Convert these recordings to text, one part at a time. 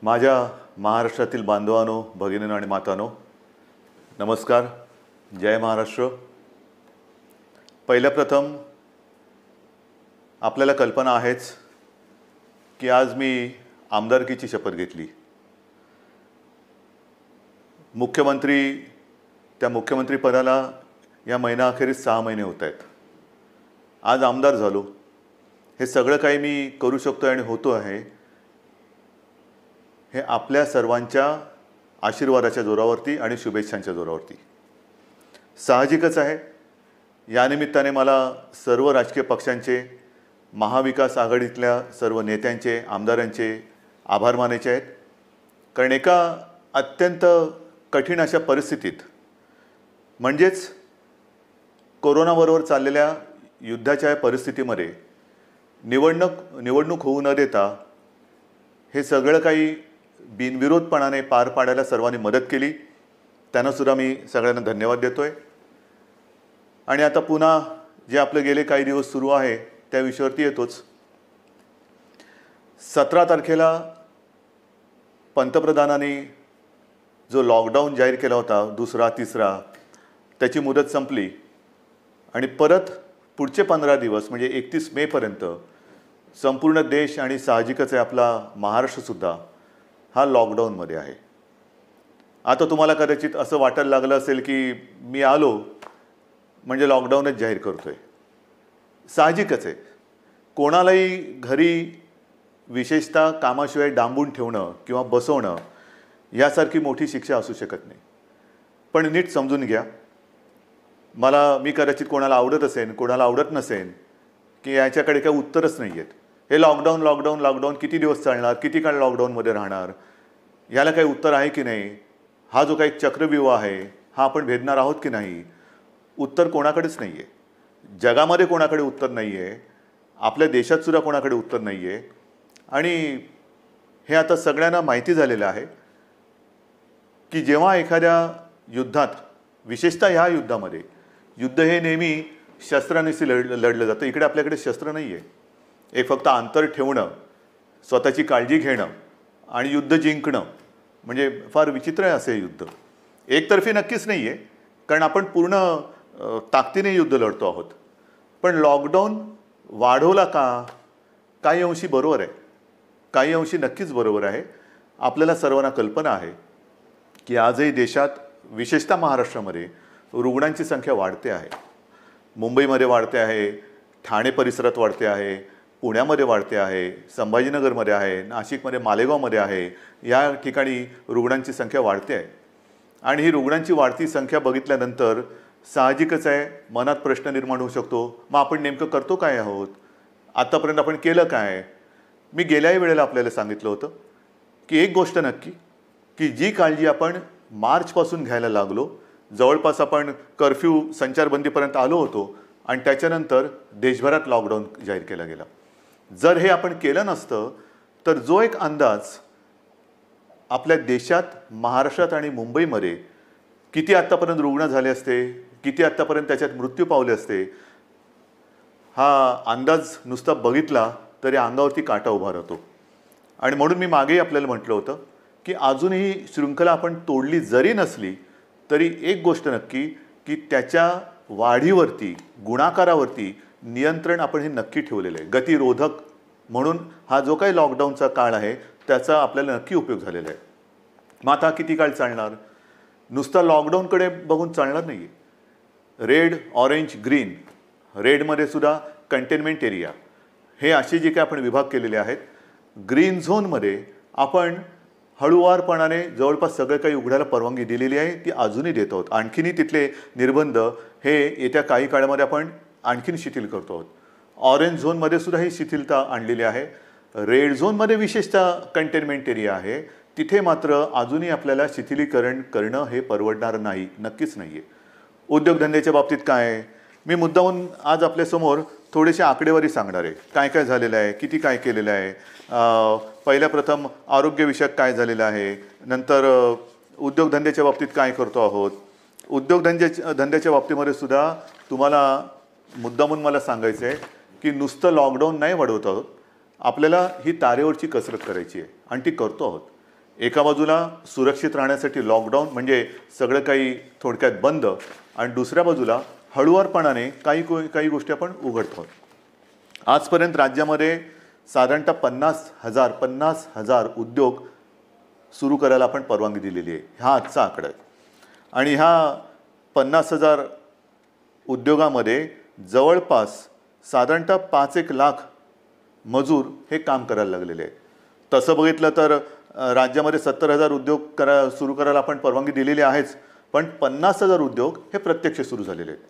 माझ्या महाराष्ट्रातील बांधवांनो, भगिनींनो आणि मातांनो, नमस्कार. जय महाराष्ट्र. पहिल्या प्रथम आपल्याला कल्पना आहेच की आज मी आमदारकीची शपथ घेतली. त्या मुख्यमंत्री पदाला या महिनाअखेरीस 6 महिने होत आहेत. आज आमदार झालो. हे सगळं काही मी करू शकतो आणि होतो आहे हे आपल्या सर्वांच्या आशीर्वादाच्या जोरावरती आणि शुभेच्छांच्या जोरावरती. साहजिकच आहे, या निमित्ताने मला सर्व राजकीय पक्षांचे, महाविकास आघाडीतल्या सर्व नेत्यांचे, आमदारांचे आभार मानायचे आहेत. कारण एका अत्यंत कठीण अशा परिस्थितीत, म्हणजेच कोरोनाबरोबर चाललेल्या युद्धाच्या परिस्थितीमध्ये निवडणूक होऊ न देता हे सगळं काही बिनविरोधपणाने पार पाडायला सर्वांनी मदत केली. त्यांनासुद्धा मी सगळ्यांना धन्यवाद देतोय. आणि आता पुन्हा जे आपले गेले काही दिवस सुरू आहे त्या विषयावरती येतोच. 17 तारखेला पंतप्रधानांनी जो लॉकडाऊन जाहीर केला होता, दुसरा तिसरा, त्याची मुदत संपली आणि परत पुढचे 15 दिवस म्हणजे 31 मेपर्यंत संपूर्ण देश आणि साहजिकच आहे आपला महाराष्ट्रसुद्धा हा लॉकडाऊनमध्ये आहे. आता तुम्हाला कदाचित असं वाटायला लागलं असेल की मी आलो म्हणजे लॉकडाऊनच जाहीर करतोय. साहजिकच आहे, कोणालाही घरी विशेषतः कामाशिवाय डांबून ठेवणं किंवा बसवणं यासारखी मोठी शिक्षा असू शकत नाही. पण नीट समजून घ्या, मी कदाचित कोणाला आवडत असेल, कोणाला आवडत नसेल की याच्याकडे काही उत्तरच नाही आहेत. हे लॉकडाऊन किती दिवस चालणार, किती काळ लॉकडाऊनमध्ये राहणार, याला काही उत्तर आहे की नाही, हा जो काही चक्रव्यूह आहे हा आपण भेदणार आहोत की नाही, उत्तर कोणाकडेच नाही आहे. जगामध्ये कोणाकडे उत्तर नाही आहे, आपल्या देशातसुद्धा कोणाकडे उत्तर नाही आहे. आणि हे आता सगळ्यांना माहिती झालेलं आहे की जेव्हा एखाद्या युद्धात, विशेषतः ह्या युद्धामध्ये, युद्ध हे नेहमी शस्त्रांनीच लढलं जातं. इकडे आपल्याकडे शस्त्र नाही आहे. एक फक्त अंतर ठेवणं, स्वतःची काळजी घेणं आणि युद्ध जिंकणं, म्हणजे फार विचित्र आहे असे युद्ध. एकतर्फी नक्कीच नाही आहे, कारण आपण पूर्ण ताकदीने युद्ध लढतो आहोत. पण लॉकडाऊन वाढवला का? काही अंशी बरोबर आहे, काही अंशी नक्कीच बरोबर आहे. आपल्याला सर्वांना कल्पना आहे की आजही देशात, विशेषतः महाराष्ट्रामध्ये रुग्णांची संख्या वाढते आहे. मुंबईमध्ये वाढते आहे, ठाणे परिसरात वाढते आहे, पुण्यामध्ये वाढते आहे, संभाजीनगरमध्ये आहे, नाशिकमध्ये, मालेगावमध्ये आहे. या ठिकाणी रुग्णांची संख्या वाढते आहे. आणि ही रुग्णांची वाढती संख्या बघितल्यानंतर साहजिकच आहे मनात प्रश्न निर्माण होऊ शकतो, मग आपण नेमकं करतो काय आहोत, आत्तापर्यंत आपण केलं काय? मी गेल्याही वेळेला आपल्याला सांगितलं होतं की एक गोष्ट नक्की, की जी काळजी आपण मार्चपासून घ्यायला लागलो, जवळपास आपण कर्फ्यू, संचारबंदीपर्यंत आलो होतो आणि त्याच्यानंतर देशभरात लॉकडाऊन जाहीर केला गेला. जर हे आपण केलं नसतं तर जो एक अंदाज आपल्या देशात, महाराष्ट्रात आणि मुंबईमध्ये किती आत्तापर्यंत रुग्ण झाले असते, किती आत्तापर्यंत त्याच्यात मृत्यू पावले असते, हा अंदाज नुसता बघितला तरी अंगावरती काटा उभा राहतो. आणि म्हणून मी मागेही आपल्याला म्हटलं होतं की अजूनही शृंखला आपण तोडली जरी नसली तरी एक गोष्ट नक्की, की त्याच्या वाढीवरती, गुणाकारावरती नियंत्रण आपण हे नक्की ठेवलेलं आहे. गतिरोधक म्हणून हा जो काही लॉकडाऊनचा काळ आहे त्याचा आपल्याला नक्की उपयोग झालेला आहे. मग आता किती काळ चालणार? नुसता लॉकडाऊनकडे बघून चालणार नाही आहे. रेड, ऑरेंज, ग्रीन, रेडमध्ये सुद्धा कंटेनमेंट एरिया, हे असे जे काही आपण विभाग केलेले आहेत. ग्रीन झोनमध्ये आपण हळूवारपणाने जवळपास सगळं काही उघडायला परवानगी दिलेली आहे, ती अजूनही देत आहोत. आणखीनही तिथले निर्बंध हे येत्या काही काळामध्ये आपण आणखीन शिथिल करतो आहोत. ऑरेंज झोनमध्ये सुद्धा ही शिथिलता आणलेली आहे. रेड झोनमध्ये विशेषतः कंटेनमेंट एरिया आहे, तिथे मात्र अजूनही आपल्याला शिथिलीकरण करणं हे परवडणार नाही, नक्कीच नाही आहे. उद्योगधंद्याच्या बाबतीत काय आहे, मी मुद्दामून आज आपल्यासमोर थोडेसे आकडेवारी सांगणार आहे. काय काय झालेलं आहे, किती काय केलेलं आहे. पहिल्या प्रथम आरोग्यविषयक काय झालेलं आहे, नंतर उद्योगधंद्याच्या बाबतीत काय करतो आहोत. उद्योगधंद्याच्या बाबतीमध्ये सुद्धा तुम्हाला मुद्दामून मला सांगायचं आहे की नुसतं लॉकडाऊन नाही वाढवत आहोत, आपल्याला ही तारेवरची कसरत करायची आहे आणि ती करतो आहोत. एका बाजूला सुरक्षित राहण्यासाठी लॉकडाऊन म्हणजे सगळं काही थोडक्यात बंद, आणि दुसऱ्या बाजूला हळुवारपणाने काही गोष्टी आपण उघडतो. आजपर्यंत राज्यामध्ये साधारणतः 50,000 उद्योग सुरू करायला आपण परवानगी दिलेली आहे. हा आजचा आकडा आहे. आणि ह्या 50,000 उद्योगामध्ये जवळपास साधारणतः 5-1 लाख मजूर हे काम करायला लागलेले आहेत. तसं बघितलं तर राज्यामध्ये 70,000 उद्योग सुरू करायला आपण परवानगी दिलेली आहेच, पण 50,000 उद्योग हे प्रत्यक्ष सुरू झालेले आहेत.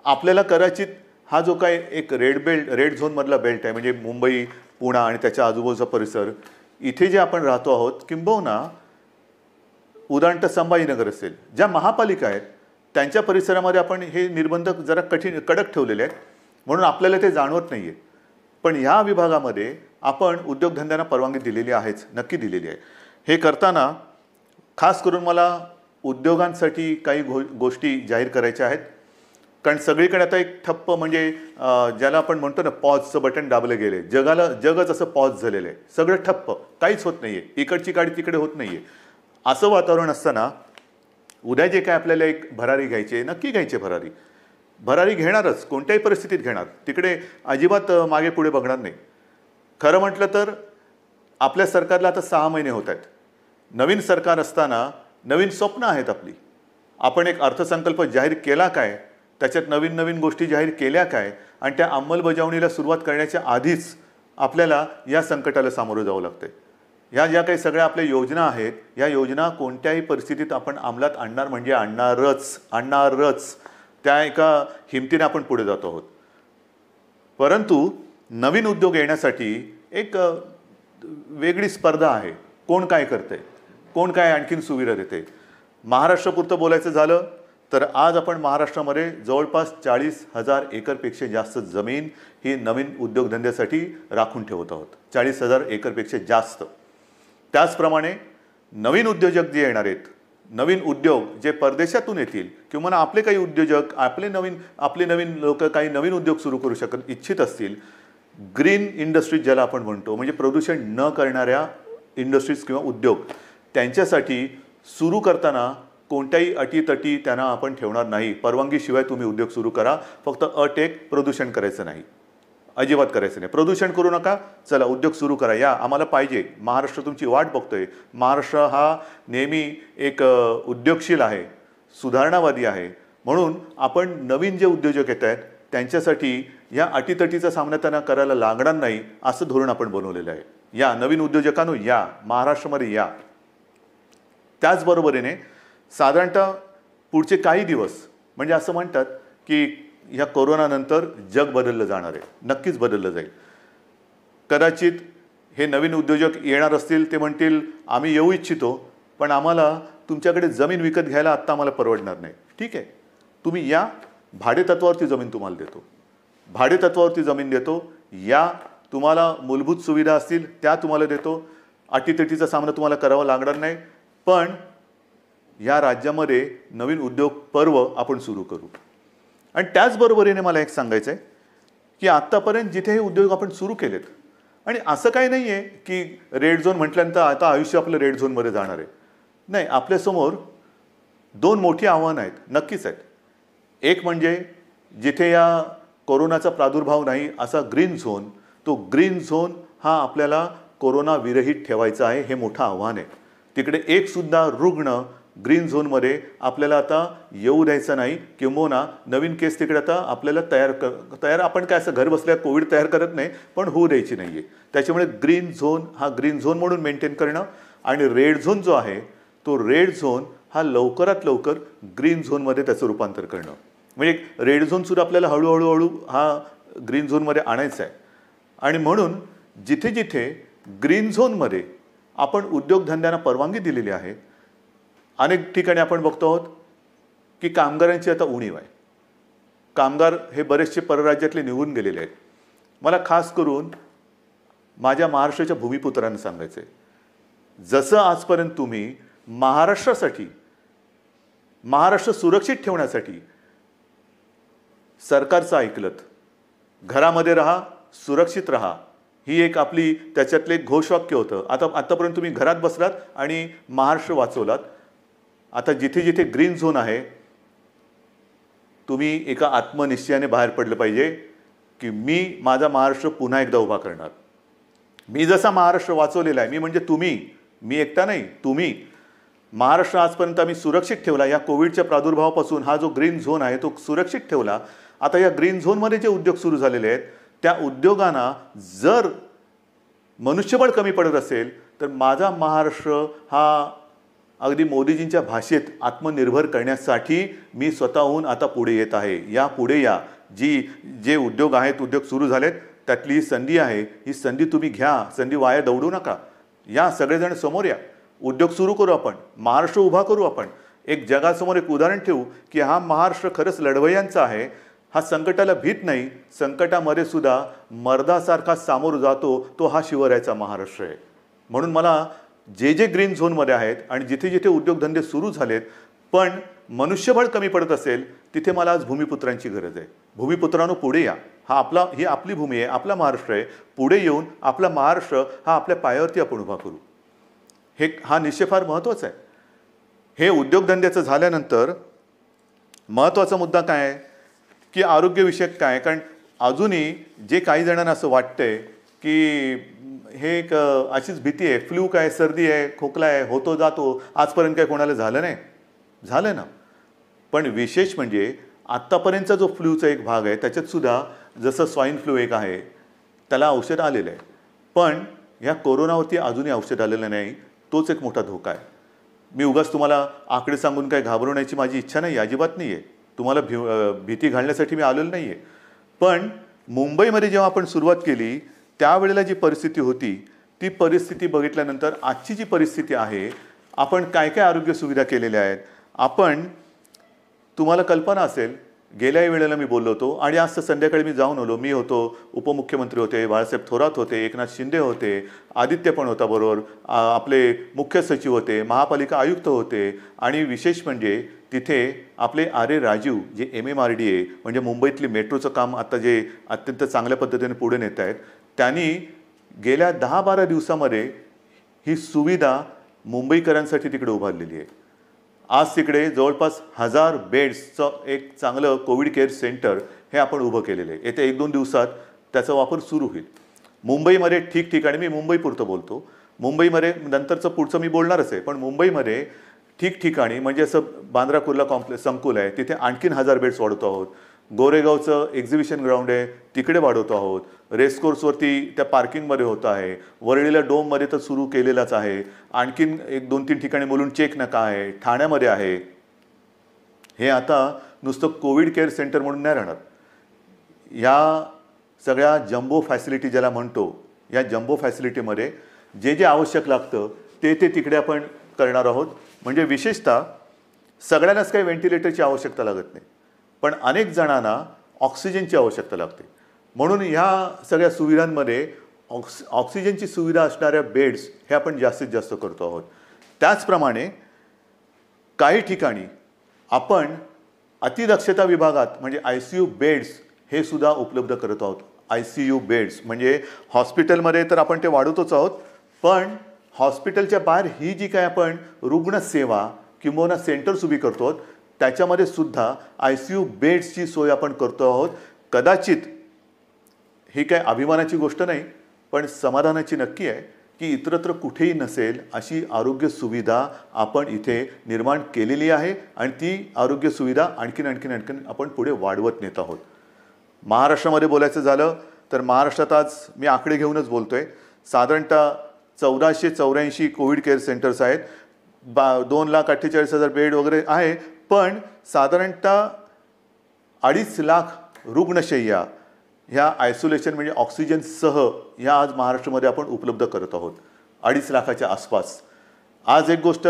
आपल्याला कदाचित हा जो काय एक रेड झोनमधला बेल्ट आहे, म्हणजे मुंबई, पुणे आणि त्याच्या आजूबाजूचा परिसर, इथे जे आपण राहतो आहोत, किंबहुना उदाहरणतः संभाजीनगर असेल, ज्या महापालिका आहेत त्यांच्या परिसरामध्ये आपण हे निर्बंध जरा कडक ठेवलेले आहेत, म्हणून आपल्याला ते जाणवत नाही आहे. पण ह्या विभागामध्ये आपण उद्योगधंद्यांना परवानगी दिलेली आहेच, नक्की दिलेली आहे. हे करताना खास करून मला उद्योगांसाठी काही गोष्टी जाहीर करायच्या आहेत. कारण सगळीकडे आता एक ठप्प, म्हणजे ज्याला आपण म्हणतो ना पॉजचं बटन दाबलं गेले, जगच असं पॉज झालेलं आहे. सगळं ठप्प, काहीच होत नाही आहे, इकडची गाडी तिकडे होत नाही आहे. असं वातावरण असताना उद्या जे काय आपल्याला एक भरारी घ्यायची आहे, नक्की घ्यायची भरारी घेणारच, कोणत्याही परिस्थितीत घेणार. तिकडे अजिबात मागे पुढे बघणार नाही. खरं म्हटलं तर आपल्या सरकारला आता 6 महिने होत आहेत. नवीन सरकार असताना नवीन स्वप्न आहेत आपली. आपण एक अर्थसंकल्प जाहीर केला काय, त्याच्यात नवीन गोष्टी जाहीर केल्या काय, आणि त्या अंमलबजावणीला सुरुवात करण्याच्या आधीच आपल्याला या संकटाला सामोरं जावं लागतंय. ह्या ज्या काही सगळ्या आपल्या योजना आहेत, या योजना कोणत्याही परिस्थितीत आपण अंमलात आणणार म्हणजे आणणारच. त्या एका हिमतीने आपण पुढे जातो आहोत. परंतु नवीन उद्योग येण्यासाठी एक वेगळी स्पर्धा आहे. कोण काय करतंय, कोण काय आणखीन सुविधा देते. महाराष्ट्रापुरतं बोलायचं झालं तर आज आपण महाराष्ट्रामध्ये जवळपास 40,000 एकरपेक्षा जास्त जमीन ही नवीन उद्योगधंद्यासाठी राखून ठेवत आहोत. 40,000 एकरपेक्षा जास्त. त्याचप्रमाणे नवीन उद्योजक जे येणार आहेत, नवीन उद्योग जे परदेशातून येतील, किंवा आपले काही उद्योजक आपले नवीन लोक काही नवीन उद्योग सुरू करू इच्छित असतील, ग्रीन इंडस्ट्रीज ज्याला आपण म्हणतो, म्हणजे प्रदूषण न करणाऱ्या इंडस्ट्रीज किंवा उद्योग, त्यांच्यासाठी सुरू करताना कोणत्याही अटीतटी त्यांना आपण ठेवणार नाही. परवानगीशिवाय तुम्ही उद्योग सुरू करा. फक्त अट एक, प्रदूषण करायचं नाही, अजिबात करायचं नाही. प्रदूषण करू नका, चला उद्योग सुरू करा, या आम्हाला पाहिजे. महाराष्ट्र तुमची वाट बघतोय. महाराष्ट्र हा नेहमी एक उद्योगशील आहे, सुधारणावादी आहे. म्हणून आपण नवीन जे उद्योजक येत आहेत त्यांच्यासाठी या अटीतटीचा सामना त्यांना करायला लागणार नाही, असं धोरण आपण बनवलेलं आहे. या नवीन उद्योजकांनो, या महाराष्ट्रामध्ये या. त्याचबरोबरीने साधारणतः पुढचे काही दिवस, म्हणजे असं म्हणतात की ह्या कोरोनानंतर जग बदललं जाणार आहे, नक्कीच बदललं जाईल. कदाचित हे नवीन उद्योजक येणार असतील, ते म्हणतील आम्ही येऊ इच्छितो, पण आम्हाला तुमच्याकडे जमीन विकत घ्यायला आत्ता आम्हाला परवडणार नाही. ठीक आहे, तुम्ही या, भाडेतत्वावरती जमीन तुम्हाला देतो, भाडेतत्वावरती जमीन देतो, या. तुम्हाला मूलभूत सुविधा असतील त्या तुम्हाला देतो, अटीतटीचा सामना तुम्हाला करावा लागणार नाही. पण या राज्यामध्ये नवीन उद्योग पर्व आपण सुरू करू. आणि त्याचबरोबरीने मला एक सांगायचं आहे की आत्तापर्यंत जिथे हे उद्योग आपण सुरू केलेत, आणि असं काही नाही आहे की रेड झोन म्हटल्यानंतर आता आयुष्य आपलं रेड झोनमध्ये जाणार आहे, नाही. आपल्यासमोर 2 मोठी आव्हानं आहेत, नक्कीच आहेत. एक म्हणजे जिथे या कोरोनाचा प्रादुर्भाव नाही असा ग्रीन झोन, तो ग्रीन झोन हा आपल्याला कोरोना विरहित ठेवायचा आहे, हे मोठं आव्हान आहे. तिकडे एकसुद्धा रुग्ण ग्रीन झोनमध्ये आपल्याला आता येऊ द्यायचं नाही, किंबहुना नवीन केस तिकडे आता आपल्याला तयार आपण काय असं घर बसल्या कोविड तयार करत नाही, पण होऊ द्यायची नाही आहे. त्याच्यामुळे ग्रीन झोन हा ग्रीन झोन म्हणून मेंटेन करणं, आणि रेड झोन जो आहे तो रेड झोन हा लवकरात लवकर ग्रीन झोनमध्ये त्याचं रूपांतर करणं. म्हणजे रेड झोनसुद्धा आपल्याला हळूहळू हा ग्रीन झोनमध्ये आणायचा आहे. आणि म्हणून जिथे जिथे ग्रीन झोनमध्ये आपण उद्योगधंद्यांना परवानगी दिलेली आहे, अनेक ठिकाणी आपण बघतो आहोत की कामगारांची आता उणीव आहे. कामगार हे बरेचसे परराज्यातले निघून गेलेले आहेत. मला खास करून माझ्या महाराष्ट्राच्या भूमिपुत्रांना सांगायचं आहे, जसं आजपर्यंत तुम्ही महाराष्ट्रासाठी, महाराष्ट्र सुरक्षित ठेवण्यासाठी सरकारचं ऐकलत, घरामध्ये राहा, सुरक्षित राहा, ही एक आपली त्याच्यातले एक घोषवाक्य होतं. आतापर्यंत तुम्ही घरात बसलात आणि महाराष्ट्र वाचवलात. आता जिथे जिथे ग्रीन झोन आहे, तुम्ही एका आत्मनिश्चयाने बाहेर पडलं पाहिजे की मी माझा महाराष्ट्र पुन्हा एकदा उभा करणार. मी जसा महाराष्ट्र वाचवलेला आहे, मी म्हणजे तुम्ही, मी एकटा नाही, तुम्ही. महाराष्ट्र आजपर्यंत आम्ही सुरक्षित ठेवला. या कोविडच्या प्रादुर्भावापासून हा जो ग्रीन झोन आहे तो सुरक्षित ठेवला. आता या ग्रीन झोनमध्ये जे उद्योग सुरू झालेले आहेत त्या उद्योगांना जर मनुष्यबळ कमी पडत असेल तर माझा महाराष्ट्र हा अगदी मोदीजींच्या भाषेत आत्मनिर्भर करण्यासाठी मी स्वतःहून आता पुढे येत आहे. या पुढे या. जे उद्योग आहेत, उद्योग सुरू झालेत, त्यातली ही संधी आहे. ही संधी तुम्ही घ्या. संधी वाया दौडू नका. या सगळेजण समोर या. उद्योग सुरू करू आपण. महाराष्ट्र उभा करू आपण. एक जगासमोर एक उदाहरण ठेवू की हा महाराष्ट्र खरंच लढवय्यांचा आहे. हा संकटाला भीत नाही. संकटामध्ये सुद्धा मर्दासारखा सामोर जातो. तो हा शिवरायाचा महाराष्ट्र आहे. म्हणून मला जे ग्रीन झोनमध्ये आहेत आणि जिथे जिथे उद्योगधंदे सुरू झालेत पण मनुष्यबळ कमी पडत असेल तिथे मला आज भूमिपुत्रांची गरज आहे. भूमिपुत्रांनो पुढे या. ही आपली भूमी आहे, आपला महाराष्ट्र आहे. पुढे येऊन आपला महाराष्ट्र हा आपल्या पायावरती आपण उभा करू. हा निश्चय फार महत्त्वाचा आहे. हे उद्योगधंद्याचं झाल्यानंतर महत्त्वाचा मुद्दा काय आहे की आरोग्यविषयक काय. कारण अजूनही जे काही जणांना असं वाटतंय की हे एक अशीच भीती आहे, फ्लू काय, सर्दी आहे, खोकला आहे, होतो जातो, आजपर्यंत काय कोणाला झालं नाही. झालं ना. पण विशेष म्हणजे आत्तापर्यंतचा जो फ्लूचा एक भाग आहे त्याच्यातसुद्धा जसं स्वाईन फ्लू एक आहे त्याला औषध आलेलं आहे. पण ह्या कोरोनावरती अजूनही औषध आलेलं नाही. तोच एक मोठा धोका आहे. मी उगाच तुम्हाला आकडे सांगून काय घाबरवण्याची माझी इच्छा नाही, अजिबात नाही आहे. तुम्हाला भीती घालण्यासाठी मी आलेलो नाही आहे. पण मुंबईमध्ये जेव्हा आपण सुरुवात केली त्यावेळेला जी परिस्थिती होती ती परिस्थिती बघितल्यानंतर आजची जी परिस्थिती आहे, आपण काय काय आरोग्य सुविधा केलेल्या आहेत. आपण तुम्हाला कल्पना असेल गेल्याही वेळेला मी बोललो होतो आणि आज तर संध्याकाळी मी जाऊन आलो. मी होतो, उपमुख्यमंत्री होते, बाळासाहेब थोरात होते, एकनाथ शिंदे होते, आदित्य पण होता बरोबर, आपले मुख्य सचिव होते, महापालिका आयुक्त होते आणि विशेष म्हणजे तिथे आपले आरे राजीव जे MMRDA म्हणजे मुंबईतली मेट्रोचं काम आता जे अत्यंत चांगल्या पद्धतीने पुढे नेत आहेत, त्यांनी गेल्या 10-12 दिवसामध्ये ही सुविधा मुंबईकरांसाठी तिकडे उभारलेली आहे. आज तिकडे जवळपास 1000 बेड्सचं एक चांगलं कोविड केअर सेंटर हे आपण उभं केलेलं आहे. येत्या 1-2 दिवसात त्याचा वापर सुरू होईल. मुंबईमध्ये ठिकठिकाणी, मी मुंबईपुरतं बोलतो, मुंबईमध्ये नंतरचं पुढचं मी बोलणारच आहे, पण मुंबईमध्ये ठिकठिकाणी म्हणजे असं बांद्रा कुर्ला कॉम्प्लेक्स संकुल आहे तिथे आणखीन 1000 बेड्स वाढवतो आहोत. गोरेगावचं एक्झिबिशन ग्राउंड आहे तिकडे वाढवतो आहोत. रेसकोर्सवरती त्या पार्किंगमध्ये होतं आहे. वरळीला डोममध्ये तर सुरू केलेलाच आहे. आणखीन 1-2-3 ठिकाणी मुलुंड चेक नका आहे, ठाण्यामध्ये आहे. हे आता नुसतं कोविड केअर सेंटर म्हणून नाही राहणार. या सगळ्या जम्बो फॅसिलिटी ज्याला म्हणतो, या जम्बो फॅसिलिटीमध्ये जे आवश्यक लागतं ते तिकडे आपण करणार आहोत. म्हणजे विशेषतः सगळ्यांनाच काही व्हेंटिलेटरची आवश्यकता लागत नाही, पण अनेक जणांना ऑक्सिजनची आवश्यकता लागते. म्हणून ह्या सगळ्या सुविधांमध्ये ऑक्सिजनची सुविधा असणाऱ्या बेड्स हे आपण जास्तीत जास्त करतो आहोत. त्याचप्रमाणे काही ठिकाणी आपण अतिदक्षता विभागात म्हणजे ICU बेड्स हे सुद्धा उपलब्ध करत आहोत. ICU बेड्स म्हणजे हॉस्पिटलमध्ये तर आपण ते वाढवतोच आहोत, पण हॉस्पिटलच्या बाहेर ही जी काय आपण रुग्णसेवा किंवा सेंटर्स उभी करतो आहोत त्याच्यामध्ये सुद्धा ICU बेड्सची सोय आपण करतो आहोत. कदाचित ही काय अभिमानाची गोष्ट नाही, पण समाधानाची नक्की आहे की इतरत्र कुठेही नसेल अशी आरोग्य सुविधा आपण इथे निर्माण केलेली आहे आणि ती आरोग्य सुविधा आणखीन आपण पुढे वाढवत नेत आहोत. महाराष्ट्रामध्ये बोलायचं झालं तर महाराष्ट्रात आज मी आकडे घेऊनच बोलतोय. साधारणतः 1484 कोविड केअर सेंटर्स आहेत. 2,48,000 बेड वगैरे आहे, पण साधारणतः 2.5 लाख रुग्णशय्या ह्या आयसोलेशन म्हणजे ऑक्सिजनसह ह्या आज महाराष्ट्रामध्ये आपण उपलब्ध करत आहोत. 2.5 लाखाच्या आसपास. आज एक गोष्ट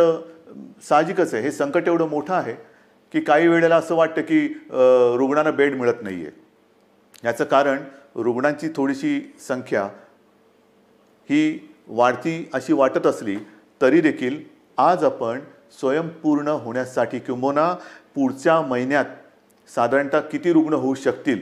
साहजिकच आहे, हे संकट एवढं मोठं आहे की काही वेळेला असं वाटतं की रुग्णांना बेड मिळत नाही आहे. याचं कारण रुग्णांची थोडीशी संख्या ही वाढती अशी वाटत असली तरी देखील आज आपण स्वयंपूर्ण होण्यासाठी किंबहुना पुढच्या महिन्यात साधारणतः किती रुग्ण होऊ शकतील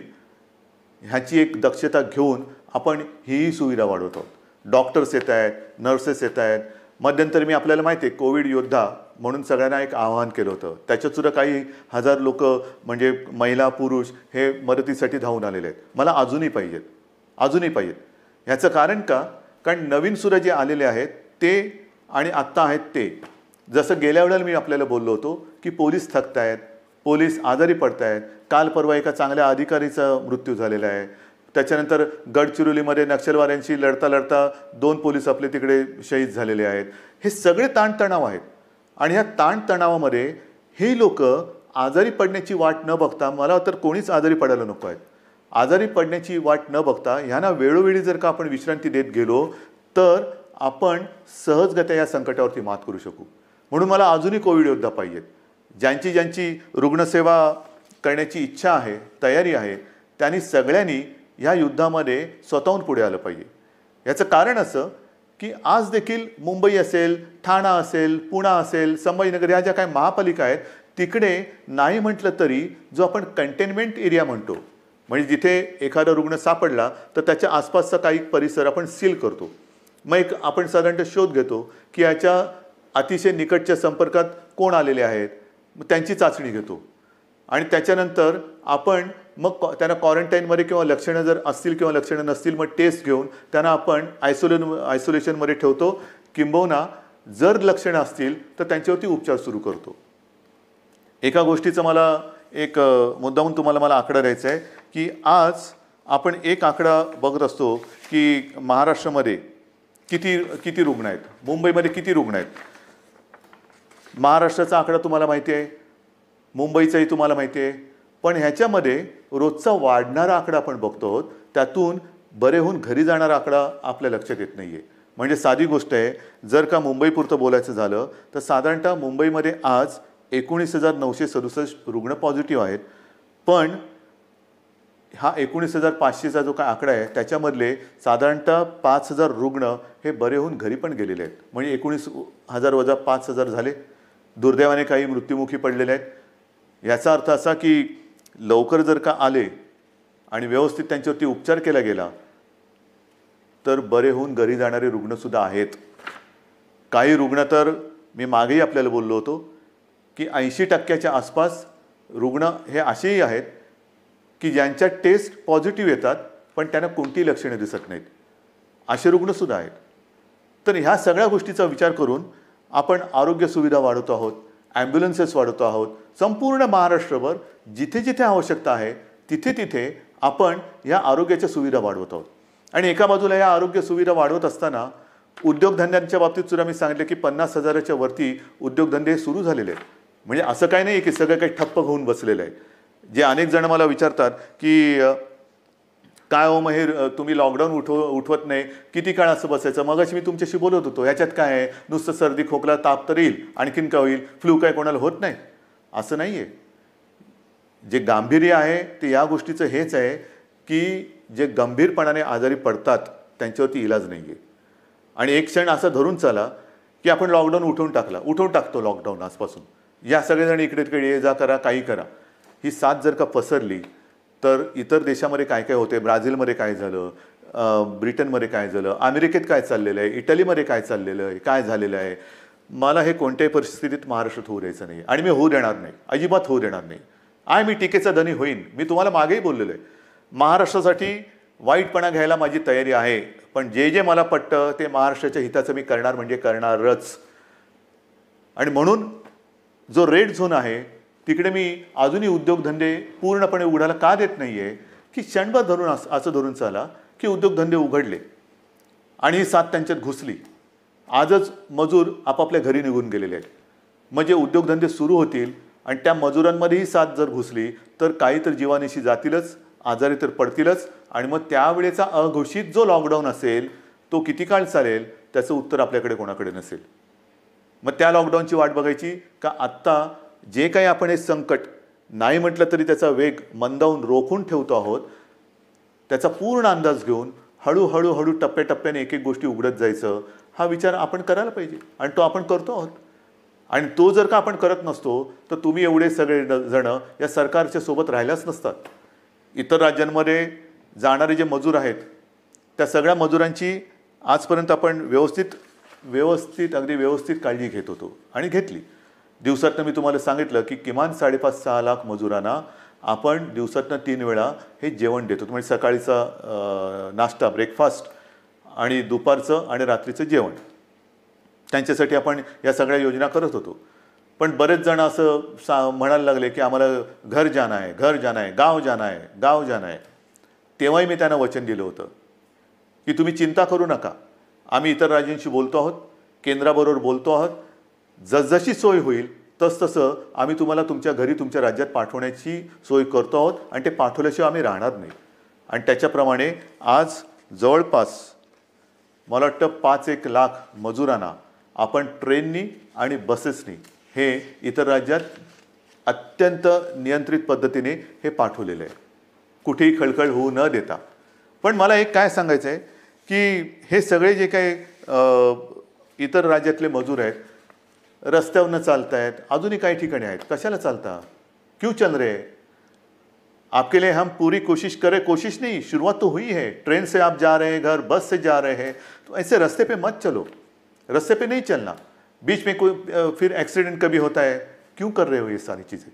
ह्याची एक दक्षता घेऊन आपण हीही सुविधा वाढवतो. डॉक्टर्स येत आहेत, नर्सेस येत आहेत. मध्यंतरी मी आपल्याला माहिती आहे कोविड योद्धा म्हणून सगळ्यांना एक आवाहन केलं होतं. त्याच्यातसुद्धा काही हजार लोक म्हणजे महिला पुरुष हे मदतीसाठी धावून आलेले आहेत. मला अजूनही पाहिजेत. ह्याचं कारण का? कारण नवीन सुद्धा जे आलेले आहेत ते आणि आत्ता आहेत ते, जसं गेल्या वेळेला मी आपल्याला बोललो होतो की पोलीस थकत आहेत, पोलीस आजारी पडत आहेत. काल परवा एका चांगल्या अधिकारीचा मृत्यू झालेला आहे. त्याच्यानंतर गडचिरोलीमध्ये नक्षलवाद्यांशी लढता 2 पोलीस आपले तिकडे शहीद झालेले आहेत. हे सगळे ताणतणाव आहेत आणि ह्या ताणतणावामध्ये हे लोक आजारी पडण्याची वाट न बघता, मला तर कोणीच आजारी पडायला नको आहेत, आजारी पडण्याची वाट न बघता ह्यांना वेळोवेळी जर का आपण विश्रांती देत गेलो तर आपण सहजगत्या या संकटावरती मात करू शकू. म्हणून मला अजूनही कोविड योद्धा पाहिजेत. ज्यांची रुग्णसेवा करण्याची इच्छा आहे, तयारी आहे, त्यांनी सगळ्यांनी ह्या युद्धामध्ये स्वतःहून पुढे आलं पाहिजे. याचं कारण असं की आज देखील मुंबई असेल, ठाणा असेल, पुणा असेल, संभाजीनगर ह्या ज्या काही महापालिका आहेत तिकडे नाही म्हटलं तरी जो आपण कंटेनमेंट एरिया म्हणतो, म्हणजे जिथे एखादा रुग्ण सापडला तर त्याच्या आसपासचा काही परिसर आपण सील करतो. मग एक आपण साधारणतः शोध घेतो की याच्या अतिशय निकटच्या संपर्कात कोण आलेले आहेत, मग त्यांची चाचणी घेतो आणि त्याच्यानंतर आपण मग त्यांना क्वारंटाईनमध्ये किंवा लक्षणं जर असतील किंवा लक्षणं नसतील मग टेस्ट घेऊन त्यांना आपण आयसोलेशनमध्ये ठेवतो. किंबहुना जर लक्षणं असतील तर त्यांच्यावरती उपचार सुरू करतो. एका गोष्टीचं मला एक मुद्दाहून तुम्हाला मला आकडा द्यायचा आहे की आज आपण एक आकडा बघत असतो की महाराष्ट्रामध्ये किती रुग्ण आहेत, मुंबईमध्ये किती रुग्ण आहेत. महाराष्ट्राचा आकडा तुम्हाला माहिती आहे, मुंबईचाही तुम्हाला माहिती आहे, पण ह्याच्यामध्ये रोजचा वाढणारा आकडा आपण बघतो, त्यातून बरे होऊन घरी जाणारा आकडा आपल्या लक्षात येत नाही आहे. म्हणजे साधी गोष्ट आहे, जर का मुंबईपुरतं बोलायचं झालं तर साधारणतः मुंबईमध्ये आज 19,967 रुग्ण पॉझिटिव्ह आहेत. पण हा 19,500चा जो काय आकडा आहे त्याच्यामधले साधारणतः 5,000 रुग्ण हे बरे होऊन घरी पण गेलेले आहेत. म्हणजे 19,000 वजा 5,000 झाले. दुर्दैवाने काही मृत्युमुखी पडलेले आहेत. याचा अर्थ असा की लवकर जर का आले आणि व्यवस्थित त्यांच्यावरती उपचार केला गेला तर बरे होऊन घरी जाणारे रुग्णसुद्धा आहेत. काही रुग्ण तर मी मागेही आपल्याला बोललो होतो की 80% आसपास रुग्ण हे असेही आहेत की ज्यांच्या टेस्ट पॉझिटिव्ह येतात पण त्यांना कोणतीही लक्षणे दिसत नाहीत, असे रुग्णसुद्धा आहेत. तर ह्या सगळ्या गोष्टीचा विचार करून आपण आरोग्य सुविधा वाढवतो आहोत, ॲम्ब्युलन्सेस वाढवतो आहोत. संपूर्ण महाराष्ट्रभर जिथे जिथे आवश्यकता आहे तिथे तिथे आपण या आरोग्याच्या सुविधा वाढवत आहोत. आणि एका बाजूला या आरोग्य सुविधा वाढवत असताना उद्योगधंद्यांच्या बाबतीत सुद्धा मी सांगितलं की 50,000च्या वरती उद्योगधंदे सुरू झालेले आहेत. म्हणजे असं काही नाही की सगळं काही ठप्प होऊन बसलेलं आहे. जे अनेक जण मला विचारतात की काय हो महेर, तुम्ही लॉकडाऊन उठवत नाही, किती काळ असं बसायचं. मगाशी मी तुमच्याशी बोलत होतो, ह्याच्यात काय आहे, नुसतं सर्दी खोकला ताप तर येईल, आणखीन काय होईल, फ्लू काय कोणाला होत नाही, असं नाही आहे. जे गांभीर्य आहे ते या गोष्टीचं हेच आहे की जे गंभीरपणाने आजारी पडतात त्यांच्यावरती इलाज नाही आहे. आणि एक क्षण असं धरून चला की आपण लॉकडाऊन उठवून टाकतो लॉकडाऊन आजपासून. या सगळेजण इकडे तिकडे ये जा करा, काही करा. ही साथ जर का पसरली तर इतर देशामध्ये काय काय होते, ब्राझीलमध्ये काय झालं, ब्रिटनमध्ये काय झालं, अमेरिकेत काय चाललेलं आहे, इटलीमध्ये काय चाललेलं आहे, काय झालेलं आहे. मला हे कोणत्याही परिस्थितीत महाराष्ट्रात होऊ द्यायचं नाही आणि मी होऊ देणार नाही, अजिबात होऊ देणार नाही. मी टीकेचा धनी होईन. मी तुम्हाला मागेही बोललेलो आहे, महाराष्ट्रासाठी वाईटपणा घ्यायला माझी तयारी आहे, पण जे मला पटतं ते महाराष्ट्राच्या हिताचं मी करणार म्हणजे करणारच. आणि म्हणून जो रेड झोन आहे तिकडे मी अजूनही उद्योगधंदे पूर्णपणे उघडायला का देत नाही आहे की क्षणभर धरून असं धरून चाला की उद्योगधंदे उघडले आणि ही साथ त्यांच्यात घुसली. आजच मजूर आपापल्या घरी निघून गेलेले आहेत. म्हणजे उद्योगधंदे सुरू होतील आणि त्या मजुरांमध्येही साथ जर घुसली तर काही तर जीवानिशी जातीलच, आजारी तर पडतीलच. आणि मग त्यावेळेचा अघोषित जो लॉकडाऊन असेल तो किती काळ चालेल त्याचं उत्तर आपल्याकडे कोणाकडे नसेल. मग त्या लॉकडाऊनची वाट बघायची का आत्ता जे काही आपण हे संकट नाही म्हटलं तरी त्याचा वेग मंदावून रोखून ठेवतो आहोत, त्याचा पूर्ण अंदाज घेऊन हळूहळू टप्प्याटप्प्याने एक एक गोष्टी उघडत जायचं, हा विचार आपण करायला पाहिजे आणि तो आपण करतो आहोत. आणि तो जर का आपण करत नसतो तर तुम्ही एवढे सगळे जण या सरकारच्या सोबत राहिल्याच नसतात. इतर राज्यांमध्ये जाणारे जे मजूर आहेत त्या सगळ्या मजुरांची आजपर्यंत आपण अगदी व्यवस्थित काळजी घेत होतो आणि घेतली. दिवसातनं मी तुम्हाला सांगितलं की किमान 5.5-6 लाख मजुरांना आपण दिवसातनं 3 वेळा हे जेवण देतो. म्हणजे सकाळचा नाश्ता ब्रेकफास्ट आणि दुपारचं आणि रात्रीचं जेवण, त्यांच्यासाठी आपण या सगळ्या योजना करत होतो. पण बरेच जण असं म्हणायला लागले की आम्हाला घर जाना आहे, गाव जाना आहे. तेव्हाही मी त्यांना वचन दिलं होतं की तुम्ही चिंता करू नका, आम्ही इतर राज्यांशी बोलतो आहोत, केंद्राबरोबर बोलतो आहोत. जसजशी सोय होईल तसतसं आम्ही तुम्हाला तुमच्या घरी तुमच्या राज्यात पाठवण्याची सोय करतो आहोत आणि ते पाठवल्याशिवाय आम्ही राहणार नाही. आणि त्याच्याप्रमाणे आज जवळपास मला वाटतं 5-1 लाख मजुरांना आपण ट्रेननी आणि बसेसनी हे इतर राज्यात अत्यंत नियंत्रित पद्धतीने हे पाठवलेलं आहे, कुठेही खळखळ होऊ न देता. पण मला एक काय सांगायचं आहे की हे सगळे जे काही इतर राज्यातले मजूर आहेत, रस्त्यावरनं चालत आहेत, अजूनही काही ठिकाणी आहेत, कशाला चालता, क्यों चल रहे? आपके लिए हम पूरी कोशिश नहीं, शुरुआत तो हुई है. ट्रेन से आप जा रहे हैं घर, बस से जा रहे हैं, तो ऐसे रास्ते पे मत चलो, रास्ते पे नहीं चलना. बीच में कोई फिर एक्सीडेंट कभी होता है, क्यों कर रहे हो ये सारी चीज़ें?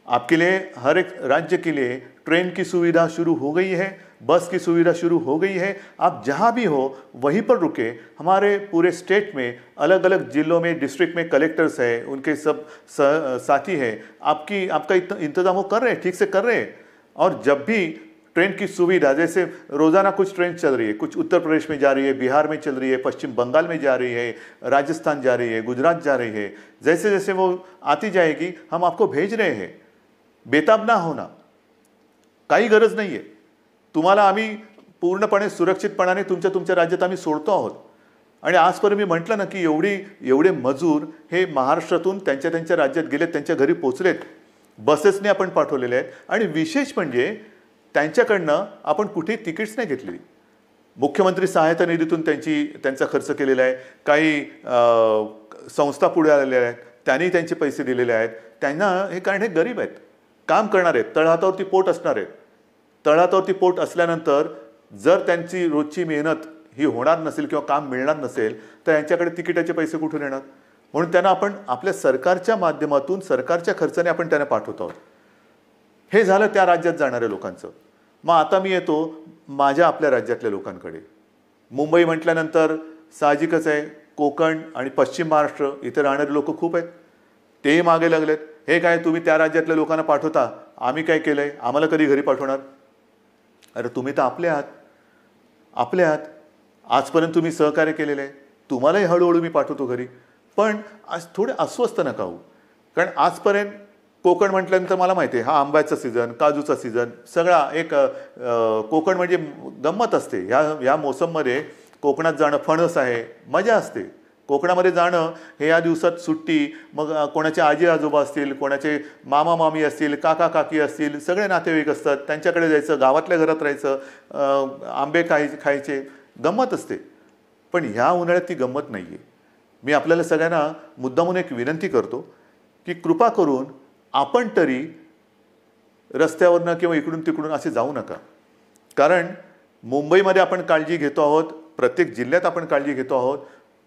आपके लिए हर एक राज्य के लिए ट्रेन की सुविधा शुरू हो गई है, बस की सुविधा शुरू हो गई है. आप जहाँ भी हो वहीं पर रुके. हमारे पूरे स्टेट में अलग अलग जिलों में डिस्ट्रिक्ट में कलेक्टर्स हैं, उनके सब साथी हैं, आपका इंतज़ाम वो कर रहे हैं, ठीक से कर रहे हैं. और जब भी ट्रेन की सुविधा, जैसे रोज़ाना कुछ ट्रेन चल रही है, कुछ उत्तर प्रदेश में जा रही है, बिहार में चल रही है, पश्चिम बंगाल में जा रही है, राजस्थान जा रही है, गुजरात जा रही है, जैसे जैसे वो आती जाएगी हम आपको भेज रहे हैं. बेताब ना होना, काही गरज नाही आहे. तुम्हाला आम्ही पूर्णपणे सुरक्षितपणाने तुमच्या राज्यात आम्ही सोडतो आहोत. आणि आजपर्यंत मी म्हटलं ना की एवढे मजूर हे महाराष्ट्रातून त्यांच्या राज्यात गेलेत, त्यांच्या घरी पोचलेत, बसेसने आपण पाठवलेले आहेत. आणि विशेष म्हणजे त्यांच्याकडनं आपण कुठेही तिकीट्स नाही घेतलेली. मुख्यमंत्री सहायता निधीतून त्यांचा खर्च केलेला आहे. काही संस्था पुढे आलेल्या आहेत, त्यांनी त्यांचे पैसे दिलेले आहेत. त्यांना हे कारण हे गरीब आहेत, काम करणार आहेत, तळहातावरती पोट असणार आहेत. तळहातावरती पोट असल्यानंतर जर त्यांची रोजची मेहनत ही होणार नसेल किंवा काम मिळणार नसेल तर यांच्याकडे तिकिटाचे पैसे कुठून येणार? म्हणून त्यांना आपण आपल्या सरकारच्या माध्यमातून सरकारच्या खर्चाने आपण त्यांना पाठवत आहोत. हे झालं त्या राज्यात जाणाऱ्या लोकांचं. मग आता मी येतो माझ्या आपल्या राज्यातल्या लोकांकडे. मुंबई म्हटल्यानंतर साहजिकच आहे, कोकण आणि पश्चिम महाराष्ट्र इथे राहणारे लोक खूप आहेत. तेही मागे लागलेत. हे काय तुम्ही त्या राज्यातल्या लोकांना पाठवता, आम्ही काय केलंय, आम्हाला कधी घरी पाठवणार? अरे तुम्ही तर आपले आहात. आजपर्यंत तुम्ही सहकार्य केलेलं आहे, तुम्हालाही हळूहळू मी पाठवतो घरी. पण आज थोडे अस्वस्थ नका होऊ. कारण आजपर्यंत कोकण म्हटल्यानंतर मला माहिती आहे, हा आंब्याचा सीझन, काजूचा सीझन, सगळा एक कोकण म्हणजे गंमत असते. ह्या मोसममध्ये कोकणात जाणं, फणस आहे, मजा असते. कोकणामध्ये जाणं हे या दिवसात सुट्टी, मग कोणाचे आजी आजोबा असतील, कोणाचे मामा मामी असतील, काका काकी असतील, सगळे नातेवाईक असतात, त्यांच्याकडे जायचं, गावातल्या घरात राहायचं, आंबे खायचे, गंमत असते. पण ह्या उन्हाळ्यात ती गंमत नाही आहे. मी आपल्याला सगळ्यांना मुद्दामून एक विनंती करतो की कृपा करून आपण तरी रस्त्यावरनं किंवा इकडून तिकडून असे जाऊ नका. कारण मुंबईमध्ये आपण काळजी घेतो आहोत, प्रत्येक जिल्ह्यात आपण काळजी घेतो आहोत,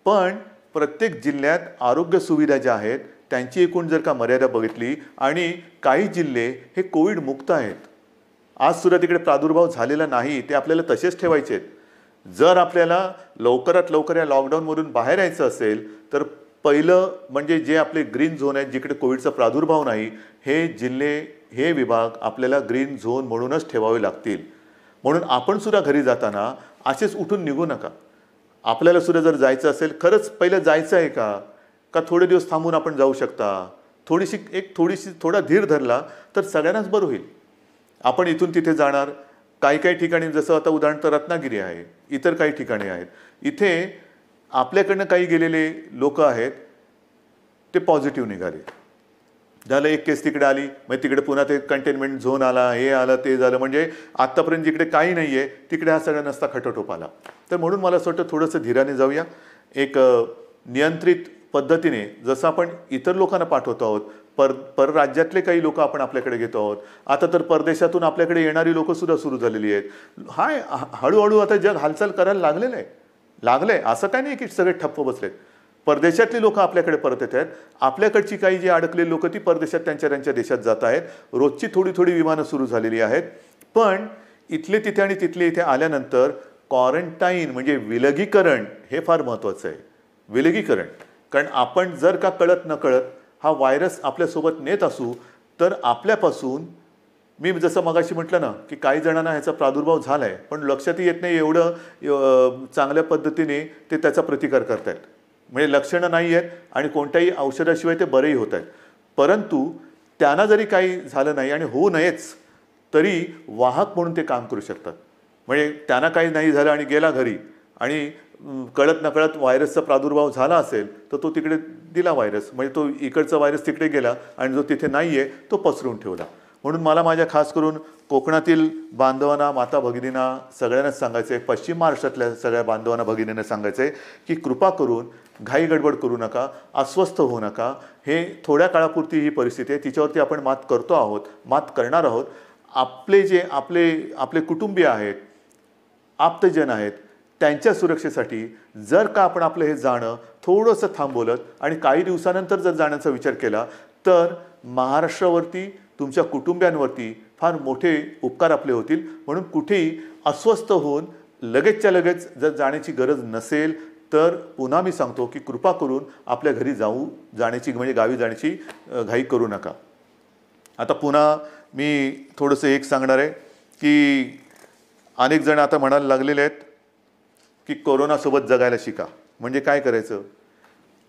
पण प्रत्येक जिल्ह्यात आरोग्य सुविधा ज्या आहेत त्यांची एकूण जर का मर्यादा बघितली, आणि काही जिल्हे हे कोविड मुक्त आहेत, आज सुद्धा तिकडे प्रादुर्भाव झालेला नाही, ते आपल्याला तसेच ठेवायचे आहेत. जर आपल्याला लवकरात लवकर या लॉकडाऊनमधून बाहेर यायचं असेल तर पहिलं म्हणजे जे आपले ग्रीन झोन आहेत, जिकडे कोविडचा प्रादुर्भाव नाही, हे जिल्हे, हे विभाग आपल्याला ग्रीन झोन म्हणूनच ठेवावे लागतील. म्हणून आपण सुद्धा घरी जाताना असेच उठून निघू नका. आपल्याला सुद्धा जर जायचं असेल, खरंच पहिलं जायचं आहे का थोडे दिवस थांबून आपण जाऊ शकता, थोडा धीर धरला तर सगळ्यांनाच बरं होईल. आपण इथून तिथे जाणार, काही ठिकाणी जसं आता उदाहरणार्थ रत्नागिरी आहे, इतर काही ठिकाणी आहेत, इथे आपल्याकडनं काही गेलेले लोक आहेत, ते पॉझिटिव्ह निघाले. झालं, एक केस तिकडे आली, मग तिकडे पुन्हा ते कंटेनमेंट झोन आला, हे आलं, ते झालं. म्हणजे आत्तापर्यंत जिकडे काही नाही आहे तिकडे हा सगळा नसता खटाटोप आला. तर म्हणून मला असं वाटतं थोडंसं धीराने जाऊया, एक नियंत्रित पद्धतीने जसं आपण इतर लोकांना पाठवतो आहोत, परराज्यातले काही लोक आपण आपल्याकडे घेतो आहोत, आता तर परदेशातून आपल्याकडे येणारी लोकंसुद्धा सुरू झालेली आहेत. हळूहळू आता जग हालचाल करायला लागलंय. असं काही नाही की सगळे ठप्प बसलेत. परदेशातली लोक आपल्याकडे परत येत आहेत. आपल्याकडची काही जी अडकलेली लोक ती परदेशात त्यांच्या देशात जात आहेत. रोजची थोडी विमानं सुरू झालेली आहेत. पण इथले तिथे आणि तिथले इथे आल्यानंतर क्वारंटाईन म्हणजे विलगीकरण हे फार महत्त्वाचं आहे. विलगीकरण, कारण आपण जर का कळत नकळत हा व्हायरस आपल्यासोबत नेत असू तर आपल्यापासून, मी जसं मगाशी म्हटलं ना की काही जणांना ह्याचा प्रादुर्भाव झाला आहे पण लक्षातही येत नाही एवढं चांगल्या पद्धतीने ते त्याचा प्रतिकार करतायत. म्हणजे लक्षणं नाही आहेत आणि कोणत्याही औषधाशिवाय ते बरेही होत आहेत. परंतु त्यांना जरी काही झालं नाही आणि होऊ नयेच तरी वाहक म्हणून ते काम करू शकतात. म्हणजे त्यांना काही नाही झालं आणि गेला घरी आणि कळत नकळत व्हायरसचा प्रादुर्भाव झाला असेल तर तो तिकडे दिला व्हायरस, म्हणजे तो इकडचा व्हायरस तिकडे गेला आणि जो तिथे नाही आहे तो पसरून ठेवला. म्हणून मला माझ्या खास करून कोकणातील बांधवांना, माता भगिनींना सगळ्यांनाच सांगायचं आहे, पश्चिम महाराष्ट्रातल्या सगळ्या बांधवांना भगिनींना सांगायचं आहे की कृपा करून घाई गडबड करू नका, अस्वस्थ होऊ नका. हे थोड्या काळापुरती ही परिस्थिती आहे, तिच्यावरती आपण मात करतो आहोत, मात करणार आहोत. आपले कुटुंबीय आहेत, आप्तजन आहेत, त्यांच्या सुरक्षेसाठी जर का आपण आपलं हे जाणं थोडंसं थांबवलं आणि काही दिवसानंतर जर जाण्याचा विचार केला तर महाराष्ट्रावरती, तुमच्या कुटुंबियांवरती फार मोठे उपकार आपले होतील. म्हणून कुठेही अस्वस्थ होऊन लगेचच्या लगेच जर जाण्याची गरज नसेल तर पुन्हा मी सांगतो की कृपा करून आपल्या घरी जाण्याची म्हणजे गावी जाण्याची घाई करू नका. आता पुन्हा मी थोडंसं एक सांगणार आहे की अनेक जण आता म्हणायला लागलेले आहेत की कोरोनासोबत जगायला शिका. म्हणजे काय करायचं?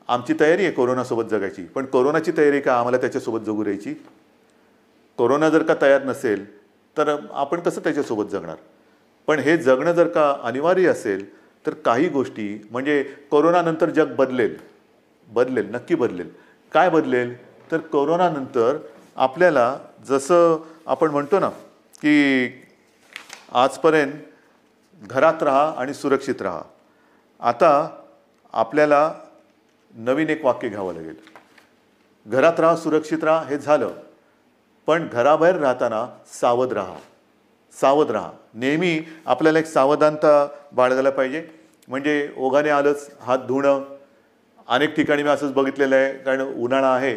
आमची तयारी आहे कोरोनासोबत जगायची, पण कोरोनाची तयारी का आम्हाला त्याच्यासोबत जगू द्यायची? कोरोना जर का तयार नसेल तर आपण कसं त्याच्यासोबत जगणार? पण हे जगणं जर का अनिवार्य असेल तर काही गोष्टी, म्हणजे कोरोनानंतर जग बदलेल, नक्की बदलेल. काय बदलेल? तर कोरोनानंतर आपल्याला जसं आपण म्हणतो ना की आजपर्यंत घरात राहा आणि सुरक्षित राहा, आता आपल्याला नवीन एक वाक्य घ्यावं लागेल. घरात राहा, सुरक्षित राहा हे झालं, पण घराबाहेर राहताना सावध राहा. नेहमी आपल्याला एक सावधानता बाळगायला पाहिजे. म्हणजे ओघाने आलंच हात धुणं. अनेक ठिकाणी मी असंच बघितलेलं आहे, कारण उन्हाळा आहे,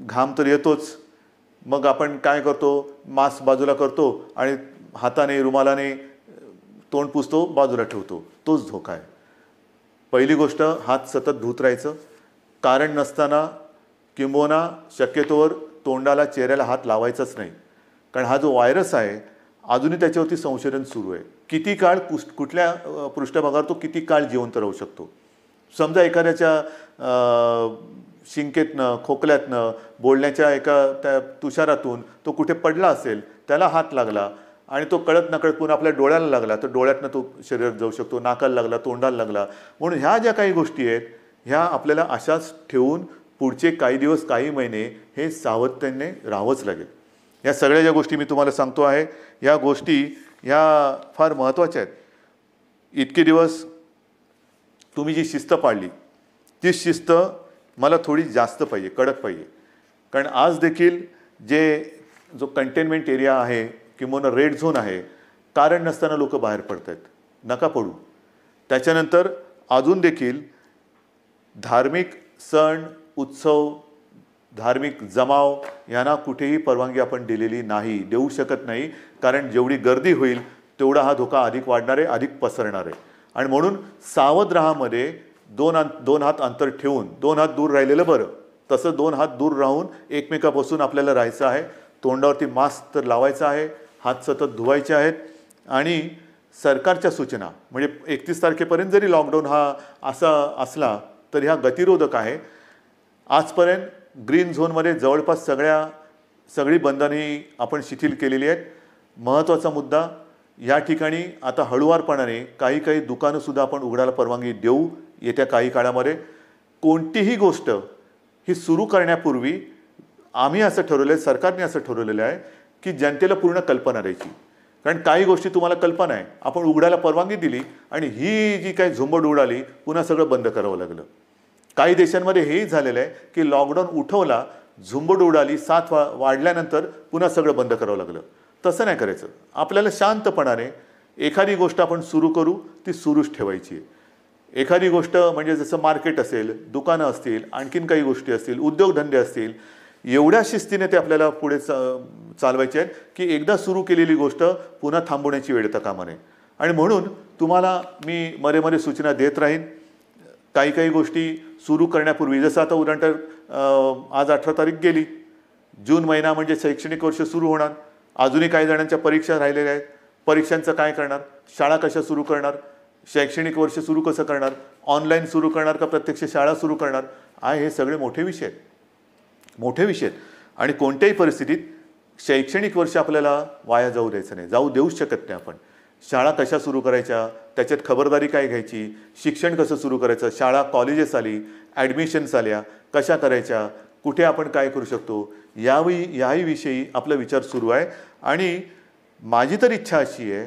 घाम तर येतोच, मग आपण काय करतो, मास्क बाजूला करतो आणि हाताने रुमालाने तोंड पुसतो, बाजूला ठेवतो. तोच धोका आहे. पहिली गोष्ट, हात सतत धुत राहायचं. कारण नसताना किंबहुना शक्यतोवर तोंडाला, चेहऱ्याला हात लावायचाच नाही. कारण हा जो व्हायरस आहे अजूनही त्याच्यावरती संशोधन सुरू आहे. किती काळ कुठल्या पृष्ठभागावर तो किती काळ जिवंत राहू शकतो. समजा एखाद्याच्या शिंकेतनं, खोकल्यातनं, बोलण्याच्या एका त्या तुषारातून तो कुठे पडला असेल, त्याला हात लागला आणि तो कळत नकळत पुन्हा आपल्या डोळ्याला लागला तर डोळ्यातनं तो शरीरात जाऊ शकतो, नाकाला लागला, तोंडाला लागला. म्हणून ह्या ज्या काही गोष्टी आहेत ह्या आपल्याला अशाच ठेवून पुढचे काही दिवस, काही महिने हे सावधतेने राहावंच लागेल. या सगळ्या ज्या गोष्टी मी तुम्हाला सांगतो आहे, या गोष्टी ह्या फार महत्त्वाच्या आहेत. इतके दिवस तुम्ही जी शिस्त पाळली ती शिस्त मला थोडी जास्त पाहिजे, कडक पाहिजे. कारण आज देखील जो कंटेनमेंट एरिया आहे किंवा रेड झोन आहे, कारण नसताना लोक बाहेर पडत आहेत. नका पडू. त्याच्यानंतर अजून देखील धार्मिक सण, उत्सव, धार्मिक जमाव यांना कुठेही परवानगी आपण दिलेली नाही, देऊ शकत नाही. कारण जेवढी गर्दी होईल तेवढा हा धोका अधिक वाढणार आहे, अधिक पसरणार आहे. आणि म्हणून सावध राहामध्ये दोन हात अंतर ठेवून, 2 हात दूर राहिलेलं बरं. तसं 2 हात दूर राहून एकमेकापासून आपल्याला राहायचं आहे. तोंडावरती मास्क तर लावायचा आहे, हात सतत धुवायचे आहेत. आणि सरकारच्या सूचना, म्हणजे 31 तारखेपर्यंत जरी लॉकडाऊन हा असा असला तर ह्या गतिरोधक आहे. आजपर्यंत ग्रीन झोनमध्ये जवळपास सगळी बंधने आपण शिथिल केलेली आहेत. महत्त्वाचा मुद्दा, या ठिकाणी आता हळुवारपणाने काही दुकानंसुद्धा आपण उघडायला परवानगी देऊ येत्या काही काळामध्ये. कोणतीही गोष्ट ही सुरू करण्यापूर्वी आम्ही असं ठरवलं आहे, सरकारने असं ठरवलेलं आहे की जनतेला पूर्ण कल्पना द्यायची. कारण काही गोष्टी तुम्हाला कल्पना आहे, आपण उघडायला परवानगी दिली आणि ही जी काही झुंबड उडाली पुन्हा सगळं बंद करावं लागलं. काही देशांमध्ये हेही झालेलं आहे की लॉकडाऊन उठवला, झुंबड उडाली, साथ वाढल्यानंतर पुन्हा सगळं बंद करावं लागलं. तसं नाही करायचं. आपल्याला शांतपणाने एखादी गोष्ट आपण सुरू करू, ती सुरूच ठेवायची आहे. एखादी गोष्ट म्हणजे जसं मार्केट असेल, दुकानं असतील, आणखीन काही गोष्टी असतील, उद्योगधंदे असतील, एवढ्या शिस्तीने ते आपल्याला पुढे चालवायचे आहेत की एकदा सुरू केलेली गोष्ट पुन्हा थांबवण्याची वेळ येता कामा नये. आणि म्हणून तुम्हाला मी मध्ये मध्ये सूचना देत राहीन. काही काही गोष्टी सुरू करण्यापूर्वी, जसं आता उदाहरणार्थ आज 18 तारीख गेली, जून महिना म्हणजे शैक्षणिक वर्ष सुरू होणार. अजूनही काही जणांच्या परीक्षा राहिलेल्या आहेत. परीक्षांचं काय करणार, शाळा कशा सुरू करणार, शैक्षणिक वर्ष सुरू कसं करणार, ऑनलाईन सुरू करणार का प्रत्यक्ष शाळा सुरू करणार, हे सगळे मोठे विषय आहेत, मोठे विषय आहेत. आणि कोणत्याही परिस्थितीत शैक्षणिक वर्ष आपल्याला वाया जाऊ द्यायचं नाही, जाऊ देऊच शकत नाही आपण. शाळा कशा सुरू करायच्या, त्याच्यात खबरदारी काय घ्यायची, शिक्षण कसं सुरू करायचं, शाळा कॉलेजेस आली, ॲडमिशन्स आल्या, कशा करायच्या, कुठे आपण काय करू शकतो, याही विषयी आपला विचार सुरू आहे. आणि माझी तर इच्छा अशी आहे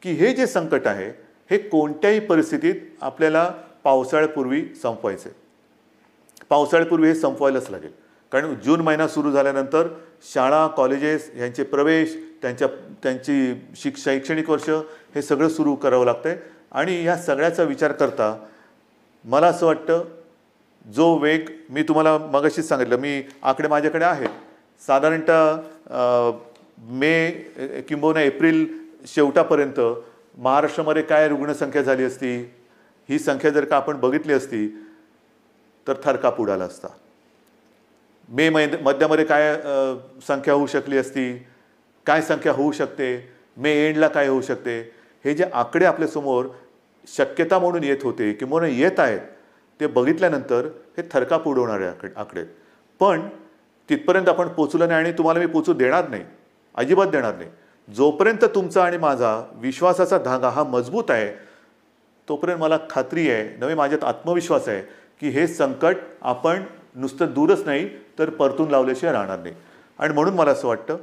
की हे जे संकट आहे हे कोणत्याही परिस्थितीत आपल्याला पावसाळ्यापूर्वी संपवायचं आहे. पावसाळ्यापूर्वी हे संपवायलाच लागेल. कारण जून महिना सुरू झाल्यानंतर शाळा कॉलेजेस यांचे प्रवेश, त्यांची शैक्षणिक वर्ष हे सगळं सुरू करावं लागतं आहे. आणि ह्या सगळ्याचा विचार करता मला असं वाटतं, जो वेग मी तुम्हाला मगाशीच सांगितलं, मी आकडे माझ्याकडे आहेत, साधारणतः मे किंबहुना एप्रिल शेवटापर्यंत महाराष्ट्रामध्ये काय रुग्णसंख्या झाली असती, ही संख्या जर का आपण बघितली असती तर थरकाप उडाला असता. मे मध्यामध्ये काय संख्या होऊ शकली असती, काय संख्या होऊ शकते, मे एंडला काय होऊ शकते, हे जे आकडे आपल्यासमोर शक्यता म्हणून येत होते किंवा येत आहेत, ते बघितल्यानंतर हे थरकाप उडवणारे आकडे. पण तिथपर्यंत आपण पोचलो नाही आणि तुम्हाला मी पोचू देणार नाही, अजिबात देणार नाही. जोपर्यंत तुमचा आणि माझा विश्वासाचा धागा हा मजबूत आहे तोपर्यंत मला खात्री आहे, नवे माझ्यात आत्मविश्वास आहे की हे संकट आपण नुसतं दूरच नाही तर परतून लावल्याशिवाय राहणार नाही. आणि म्हणून मला असं वाटतं,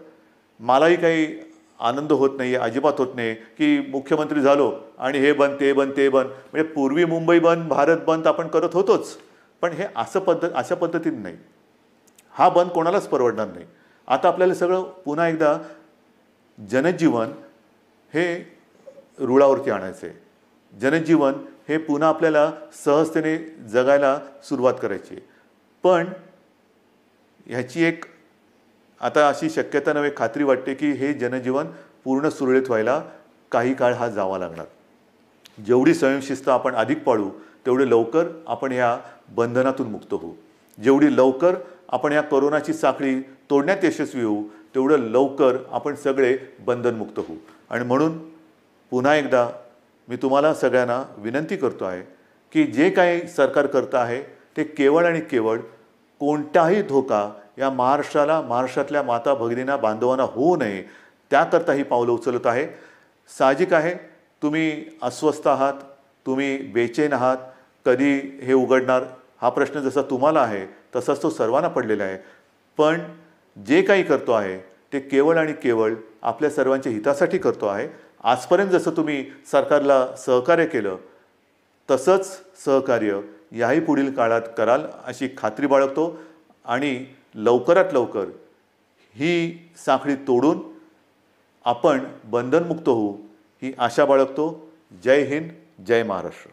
मलाही काही आनंद होत नाही आहे, अजिबात होत नाही की मुख्यमंत्री झालो आणि हे बंद ते बंद ते बंद. म्हणजे पूर्वी मुंबई बंद, भारत बंद आपण करत होतोच, पण हे अशा पद्धतीने नाही. हा बंद कोणालाच परवडणार नाही. आता आपल्याला सगळं पुन्हा एकदा जनजीवन हे रुळावरती आणायचं आहे. जनजीवन हे पुन्हा आपल्याला सहजतेने जगायला सुरुवात करायची आहे. पण ह्याची एक आता अशी शक्यता नव्हे, खात्री वाटते की हे जनजीवन पूर्ण सुरळीत व्हायला काही काळ हा जावा लागणार. जेवढी स्वयंशिस्त आपण अधिक पाळू तेवढे लवकर आपण ह्या बंधनातून मुक्त होऊ. जेवढी लवकर आपण या कोरोनाची साखळी तोडण्यात यशस्वी होऊ तेवढं लवकर आपण सगळे बंधनमुक्त होऊ. आणि म्हणून पुन्हा एकदा मी तुम्हाला सगळ्यांना विनंती करतो आहे की जे काही सरकार करतं आहे ते केवळ आणि केवळ कोणताही धोका या महाराष्ट्राला, महाराष्ट्रातल्या माता भगिनींना, बांधवांना होऊ नये त्याकरता ही पावलं उचलत आहे. साहजिक आहे, तुम्ही अस्वस्थ आहात, तुम्ही बेचैन आहात, कधी हे उघडणार हा प्रश्न जसा तुम्हाला आहे तसाच तो सर्वांना पडलेला आहे. पण जे काही करतो आहे ते केवळ आणि केवळ आपल्या सर्वांच्या हितासाठी करतो आहे. आजपर्यंत जसं तुम्ही सरकारला सहकार्य केलं तसंच सहकार्य याही पुढील काळात कराल अशी खात्री बाळगतो. आणि लवकरात लवकर ही साखळी तोडून आपण बंधनमुक्त होऊ ही आशा बाळगतो. जय हिंद, जय महाराष्ट्र.